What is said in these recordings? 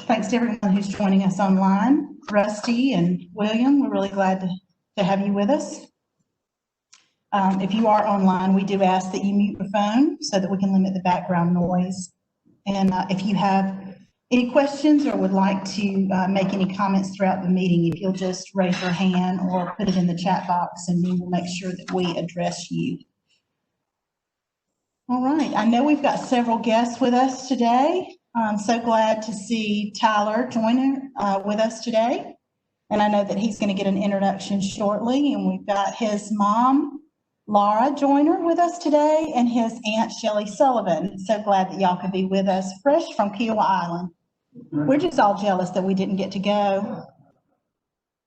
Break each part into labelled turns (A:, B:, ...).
A: Thanks to everyone who's joining us online. Rusty and William, we're really glad to have you with us. If you are online, we do ask that you mute your phone so that we can limit the background noise. And if you have any questions or would like to make any comments throughout the meeting, if you'll just raise your hand or put it in the chat box and we will make sure that we address you. All right, I know we've got several guests with us today. I'm so glad to see Tyler Joyner with us today. And I know that he's going to get an introduction shortly. And we've got his mom, Laura Joyner, with us today, and his aunt, Shelley Sullivan. So glad that y'all could be with us, fresh from Kiowa Island. We're just all jealous that we didn't get to go.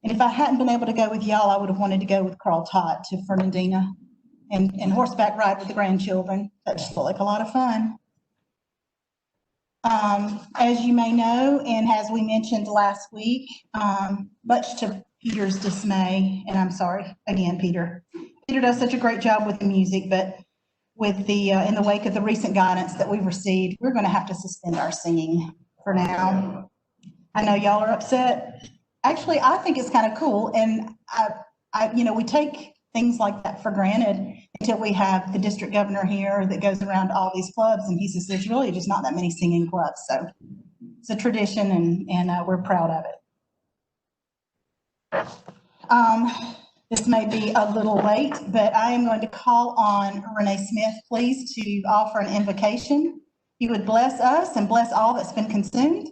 A: And if I hadn't been able to go with y'all, I would have wanted to go with Carl Tott to Fernandina and horseback ride with the grandchildren. That just looked like a lot of fun. As you may know, and as we mentioned last week, much to Peter's dismay, and I'm sorry again, Peter. Peter does such a great job with the music, but with the in the wake of the recent guidance that we've received, we're going to have to suspend our singing for now. I know y'all are upset. Actually, I think it's kind of cool, and we take things like that for granted until we have the district governor here that goes around to all these clubs, and he says there's really just not that many singing clubs. So it's a tradition, and we're proud of it. This may be a little late, but I am going to call on Renee Smith, please, to offer an invocation. He would bless us and bless all that's been consumed.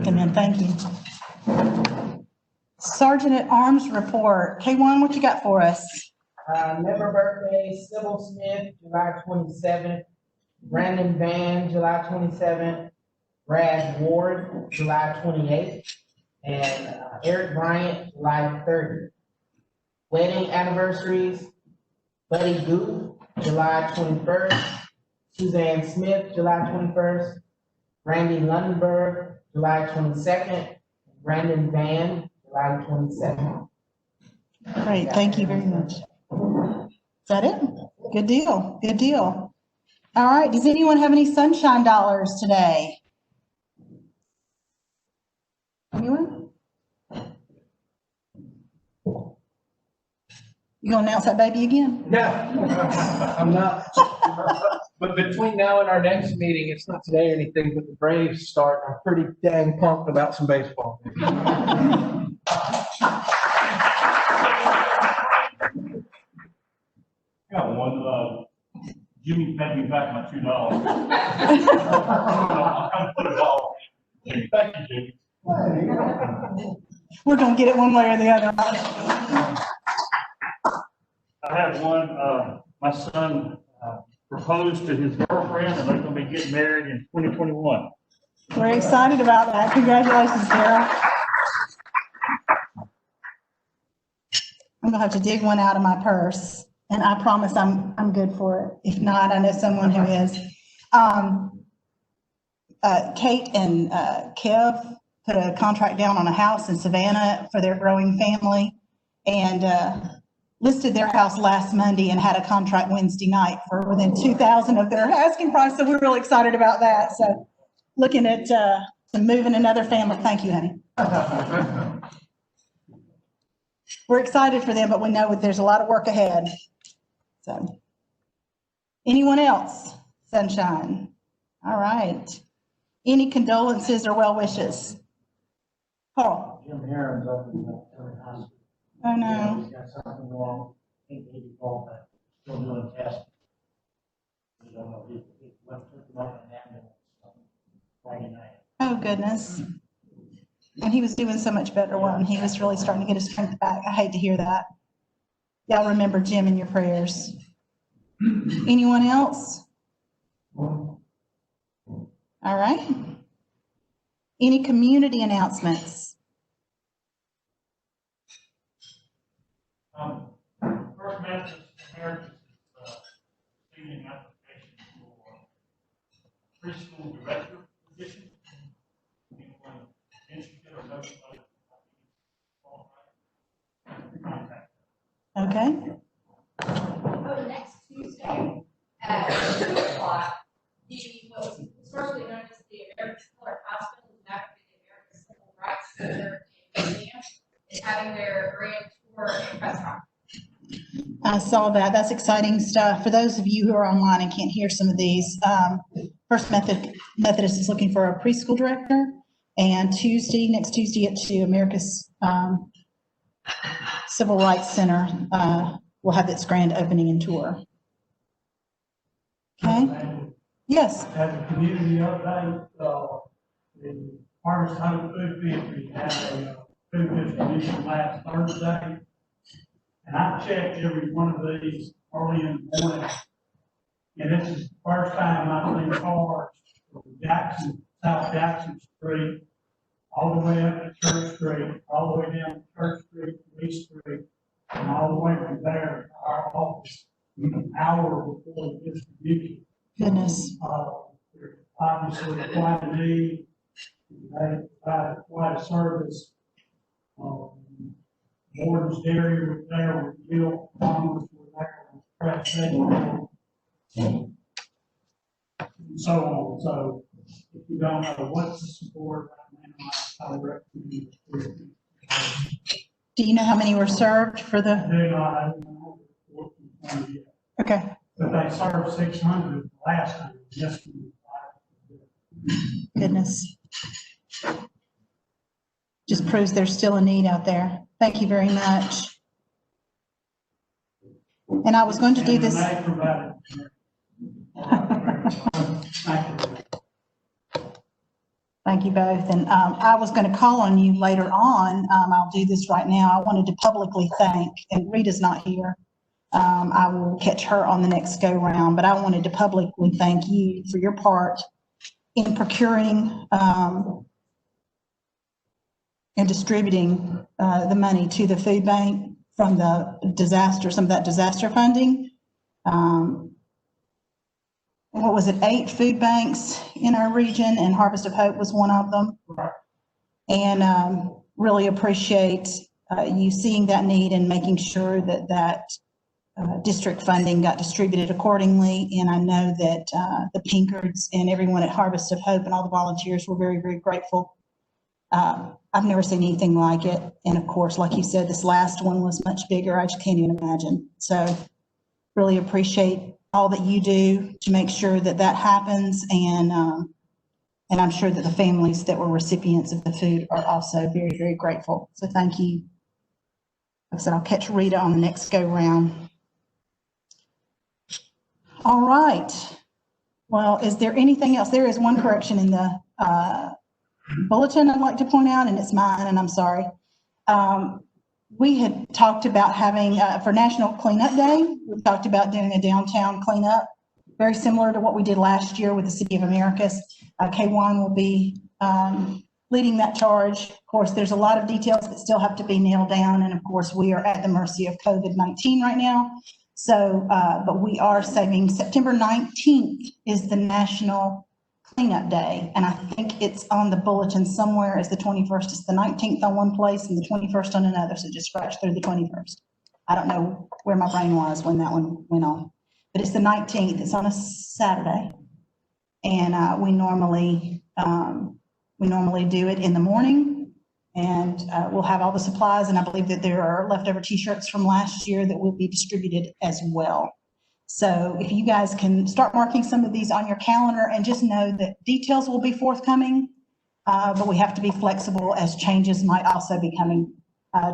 A: Amen. Thank you. Sergeant at Arms report. K1, what you got for us?
B: Member birthday, Sybil Smith, July 27th. Brandon Van, July 27th. Brad Ward, July 28th. And Eric Bryant, July 30th. Wedding anniversaries, Buddy Goop, July 21st. Suzanne Smith, July 21st. Randy Lundenberg, July 22nd. Brandon Van, July 27th.
A: Great, thank you very much. Is that it? Good deal, good deal. All right, does anyone have any sunshine dollars today? Anyone? You gonna announce that baby again?
C: No, I'm not. But between now and our next meeting, it's not today or anything, but the Braves start. I'm pretty dang pumped about some baseball.
D: Got one. Jimmy paid me back my $2. I'll come put it all. Thank you, Jimmy.
A: We're gonna get it one way or the other.
D: I have one. My son proposed to his girlfriend, and they're going to be getting married in 2021.
A: We're excited about that. Congratulations, Daryl. I'm gonna have to dig one out of my purse, and I promise I'm good for it. If not, I know someone who is. Kate and Kev put a contract down on a house in Savannah for their growing family, and listed their house last Monday and had a contract Wednesday night for within $2,000 of their asking price. So we're really excited about that. So looking at moving another family. Thank you, honey. We're excited for them, but we know that there's a lot of work ahead. So anyone else? Sunshine. All right. Any condolences or well wishes? Paul.
E: Jim Heron's up in the hospital.
A: Oh no.
E: He's got something wrong. I think maybe called that. Still doing tests. We don't know. He went took him up in an ambulance Friday night.
A: Oh goodness. And he was doing so much better when he was really starting to get his strength back. I hate to hear that. Y'all remember Jim in your prayers. Anyone else? All right. Any community announcements?
D: First Methodist Americus is receiving applications for
A: Okay,
F: Oh, next Tuesday at 2:00, what was historically known as the Americus Rotary Hospital, is now going to be the Americus Civil Rights Center in Museum, is having their grand tour and press conference.
A: I saw that. That's exciting stuff. For those of you who are online and can't hear some of these, First Methodist is looking for a preschool director, and next Tuesday at 2, Americus Civil Rights Center will have its grand opening and tour. Okay? Yes.
E: As a community update, the Harvest Hope Food Pantry had a food distribution last Thursday. And I checked every one of these early in the morning. And this is the first time I've seen cars from South Jackson Street, all the way up to Church Street, all the way down to Church Street, Lee Street, and all the way from there to our office, an hour before the distribution.
A: Goodness.
E: There's obviously quite a need. They provide quite a service. Morton's Dairy was there, with milk, farmers were there, with fresh vegetables, and so on. So if you don't know what to support right now, I recommend it.
A: Do you know how many were served for the?
E: I don't know what yet.
A: Okay,
E: But they served 600 last time, just.
A: goodness. Just proves there's still a need out there. Thank you very much. And I was going to do this. Thank you both. And I was going to call on you later on. I'll do this right now. I wanted to publicly thank, and Rita's not here. I will catch her on the next go round, but I wanted to publicly thank you for your part in procuring and distributing the money to the food bank from the disaster, some of that disaster funding. What was it, 8 food banks in our region, and Harvest of Hope was one of them. And really appreciate you seeing that need and making sure that that district funding got distributed accordingly. And I know that the Pinkards and everyone at Harvest of Hope and all the volunteers were very, very grateful. I've never seen anything like it. And of course, like you said, this last one was much bigger. I just can't even imagine. So really appreciate all that you do to make sure that that happens. And I'm sure that the families that were recipients of the food are also very, very grateful. So thank you. Like I said, I'll catch Rita on the next go round. All right. Well, is there anything else? There is one correction in the bulletin I'd like to point out, and it's mine, and I'm sorry. We had talked about having, for National Cleanup Day, we talked about doing a downtown cleanup, very similar to what we did last year with the City of Americus. K1 will be leading that charge. Of course, there's a lot of details that still have to be nailed down, and of course, we are at the mercy of COVID-19 right now. So, but we are saving September 19th is the National Cleanup Day, and I think it's on the bulletin somewhere as the 21st. It's the 19th on one place and the 21st on another, so just scratch through the 21st. I don't know where my brain was when that one went on, but it's the 19th. It's on a Saturday, and we normally do it in the morning, and we'll have all the supplies, and I believe that there are leftover t-shirts from last year that will be distributed as well. So if you guys can start marking some of these on your calendar, and just know that details will be forthcoming, but we have to be flexible as changes might also be coming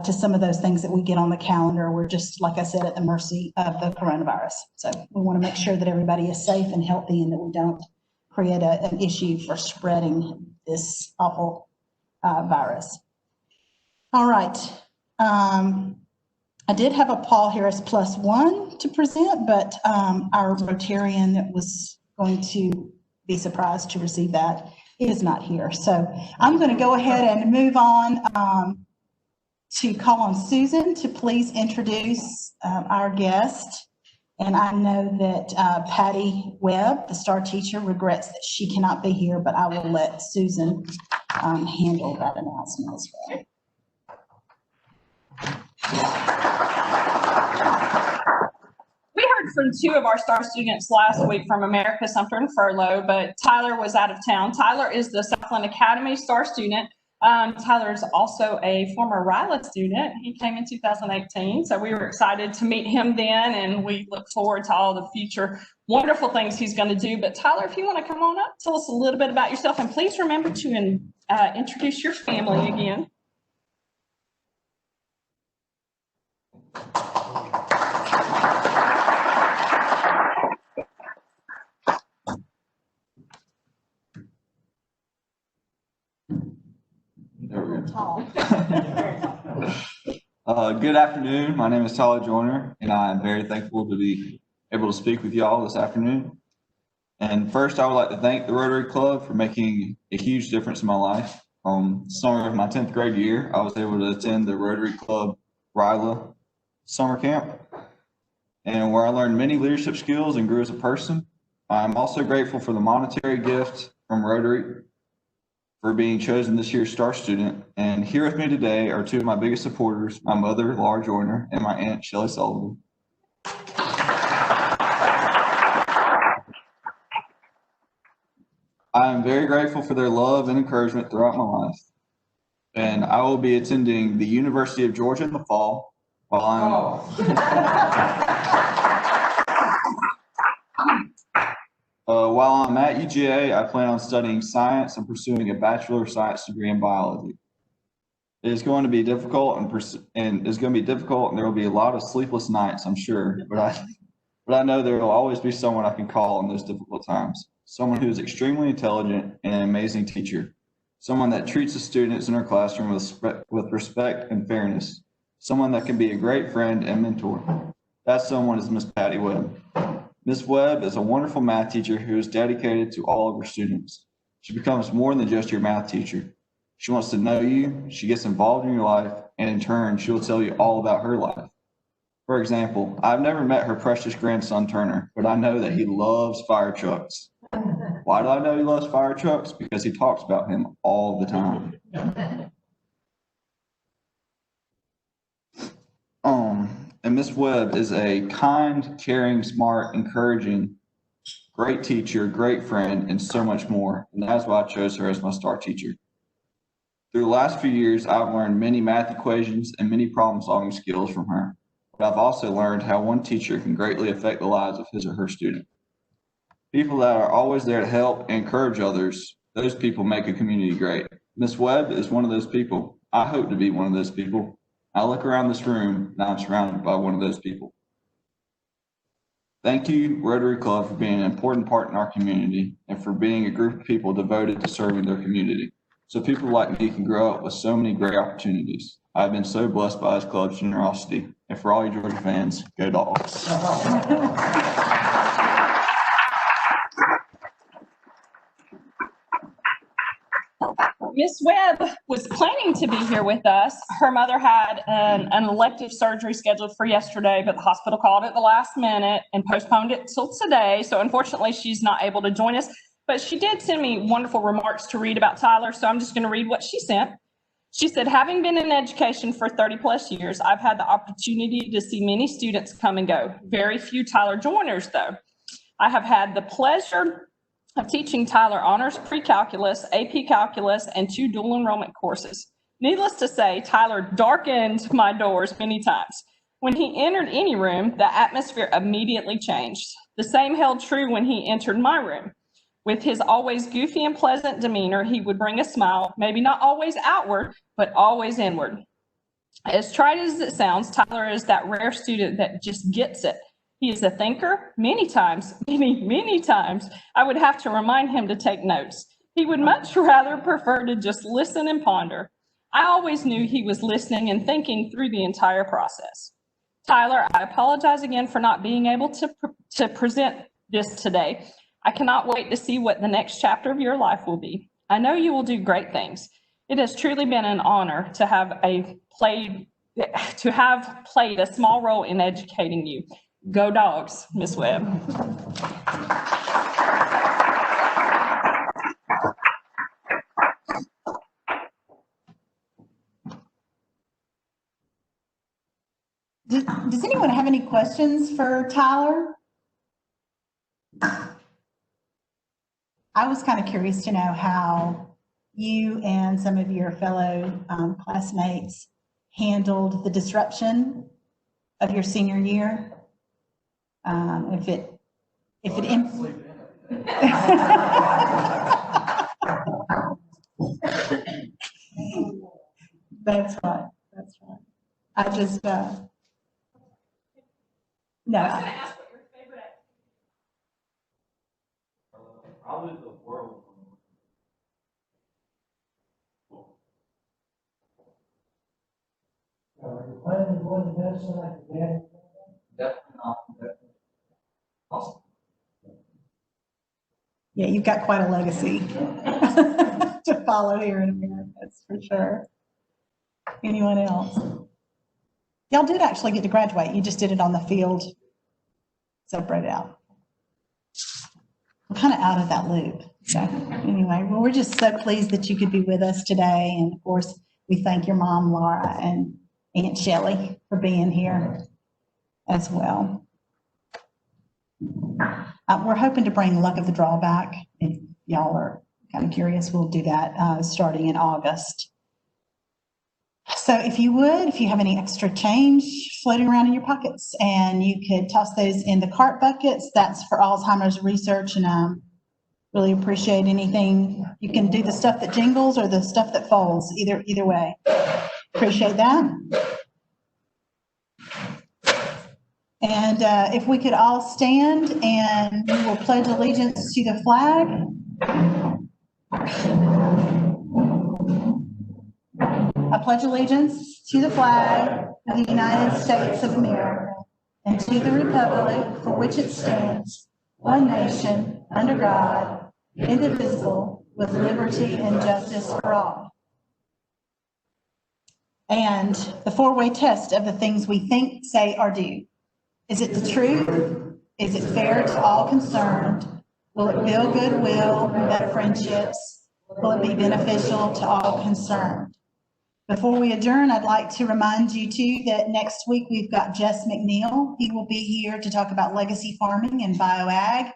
A: to some of those things that we get on the calendar. We're just, like I said, at the mercy of the coronavirus. So we want to make sure that everybody is safe and healthy, and that we don't create an issue for spreading this awful virus. All right. I did have a Paul Harris +1 to present, but our Rotarian that was going to be surprised to receive that is not here. So I'm going to go ahead and move on to call on Susan to please introduce our guest. And I know that Patty Webb, the STAR teacher, regrets that she cannot be here, but I will let Susan handle that announcement as well.
G: We heard from two of our STAR students last week from Americus. I'm on furlough, but Tyler was out of town. Tyler is the Southland Academy STAR student. Tyler is also a former RILA student. He came in 2018, so we were excited to meet him then, and we look forward to all the future wonderful things he's going to do. But Tyler, if you want to come on up, tell us a little bit about yourself, and please remember to introduce your family again.
H: Good afternoon. My name is Tyler Joyner, and I am very thankful to be able to speak with y'all this afternoon. And first, I would like to thank the Rotary Club for making a huge difference in my life. Summer of my 10th grade year, I was able to attend the Rotary Club RILA summer camp, and where I learned many leadership skills and grew as a person. I'm also grateful for the monetary gift from Rotary for being chosen this year's STAR student. And here with me today are two of my biggest supporters, my mother, Laura Joyner, and my aunt, Shelley Sullivan. I am very grateful for their love and encouragement throughout my life. And I will be attending the University of Georgia in the fall while I'm at UGA. I plan on studying science and pursuing a Bachelor of Science degree in biology. It is going to be difficult and there will be a lot of sleepless nights, I'm sure, but I know there will always be someone I can call in those difficult times. Someone who is extremely intelligent and an amazing teacher. Someone that treats the students in her classroom with respect and fairness. Someone that can be a great friend and mentor. That someone is Miss Patty Webb. Ms. Webb is a wonderful math teacher who is dedicated to all of her students. She becomes more than just your math teacher. She wants to know you, she gets involved in your life, and in turn, she will tell you all about her life. For example, I've never met her precious grandson, Turner, but I know that he loves fire trucks. Why do I know he loves fire trucks? Because he talks about him all the time. And Miss Webb is a kind, caring, smart, encouraging, great teacher, great friend, and so much more. And that's why I chose her as my STAR teacher. Through the last few years, I've learned many math equations and many problem-solving skills from her. But I've also learned how one teacher can greatly affect the lives of his or her student. People that are always there to help and encourage others, those people make a community great. Miss Webb is one of those people. I hope to be one of those people. I look around this room and I'm surrounded by one of those people. Thank you, Rotary Club, for being an important part in our community and for being a group of people devoted to serving their community. So people like me can grow up with so many great opportunities. I've been so blessed by this club's generosity. And for all you Georgia fans, go Dogs.
G: Miss Webb was planning to be here with us. Her mother had an elective surgery scheduled for yesterday, but the hospital called at the last minute and postponed it till today. So unfortunately, she's not able to join us, but she did send me wonderful remarks to read about Tyler. So I'm just going to read what she sent. She said, having been in education for 30+ years, I've had the opportunity to see many students come and go. Very few Tyler Joyners, though. I have had the pleasure of teaching Tyler honors pre-calculus, AP calculus, and 2 dual enrollment courses. Needless to say, Tyler darkened my doors many times. When he entered any room, the atmosphere immediately changed. The same held true when he entered my room. With his always goofy and pleasant demeanor, he would bring a smile, maybe not always outward, but always inward. As trite as it sounds, Tyler is that rare student that just gets it. He is a thinker. Many times, I would have to remind him to take notes. He would much rather prefer to just listen and ponder. I always knew he was listening and thinking through the entire process. Tyler, I apologize again for not being able to present this today. I cannot wait to see what the next chapter of your life will be. I know you will do great things. It has truly been an honor to have played a small role in educating you. Go Dogs, Miss Webb.
A: Does anyone have any questions for Tyler? I was kind of curious to know how you and some of your fellow classmates handled the disruption of your senior year. If it That's right. That's right. I just, no.
G: I was gonna ask what your favorite activity.
H: Probably the world. Definitely not. Awesome.
A: Yeah, you've got quite a legacy to follow here in America, that's for sure. Anyone else? Y'all did actually get to graduate. You just did it on the field. Separate out. We're kind of out of that loop. So anyway, well, we're just so pleased that you could be with us today. And of course, we thank your mom, Laura, and Aunt Shelley for being here as well. We're hoping to bring Luck of the Draw back. If y'all are kind of curious, we'll do that starting in August. So if you have any extra change floating around in your pockets, and you could toss those in the cart buckets, that's for Alzheimer's research, and really appreciate anything. You can do the stuff that jingles or the stuff that folds, either way. Appreciate that. And if we could all stand, and we will pledge allegiance to the flag. I pledge allegiance to the flag of the United States of America and to the republic for which it stands, one nation, under God, indivisible, with liberty and justice for all. And the four-way test of the things we think, say, or do. Is it the truth? Is it fair to all concerned? Will it build goodwill and better friendships? Will it be beneficial to all concerned? Before we adjourn, I'd like to remind you too that next week we've got Jess McNeil. He will be here to talk about legacy farming and bioag.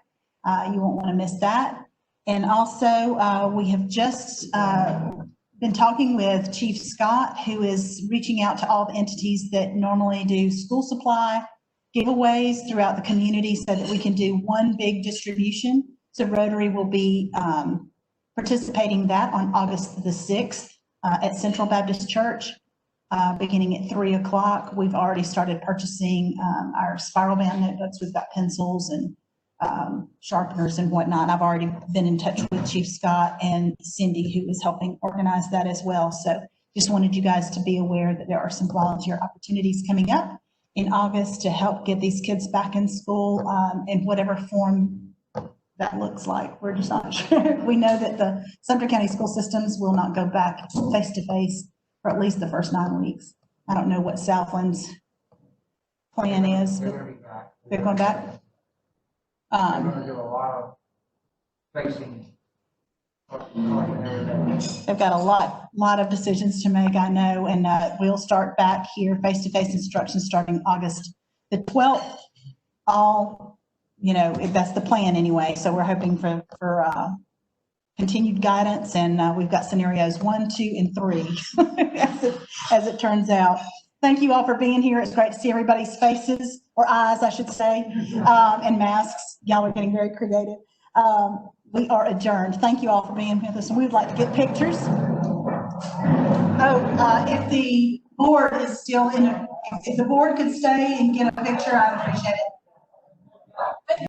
A: You won't want to miss that. And also we have just been talking with Chief Scott, who is reaching out to all the entities that normally do school supply giveaways throughout the community so that we can do one big distribution. So Rotary will be participating that on August the 6th at Central Baptist Church, beginning at 3 o'clock. We've already started purchasing our spiral bound notebooks. We've got pencils and sharpeners and whatnot. I've already been in touch with Chief Scott and Cindy, who is helping organize that as well. So just wanted you guys to be aware that there are some volunteer opportunities coming up in August to help get these kids back in school in whatever form that looks like. We're just not sure. We know that the Sumter County school systems will not go back face-to-face for at least the first 9 weeks. I don't know what Southland's plan is.
B: They're gonna be back.
A: They're going back?
B: They're gonna do a lot of facing.
A: They've got a lot of decisions to make, I know, and we'll start back here face-to-face instruction starting August the 12th. All, that's the plan anyway. So we're hoping for continued guidance, and we've got scenarios 1, 2, and 3 as it turns out. Thank you all for being here. It's great to see everybody's faces, or eyes, I should say, and masks. Y'all are getting very creative. We are adjourned. Thank you all for being with us, and we would like to get pictures. If the board is still if the board could stay and get a picture, I would appreciate it.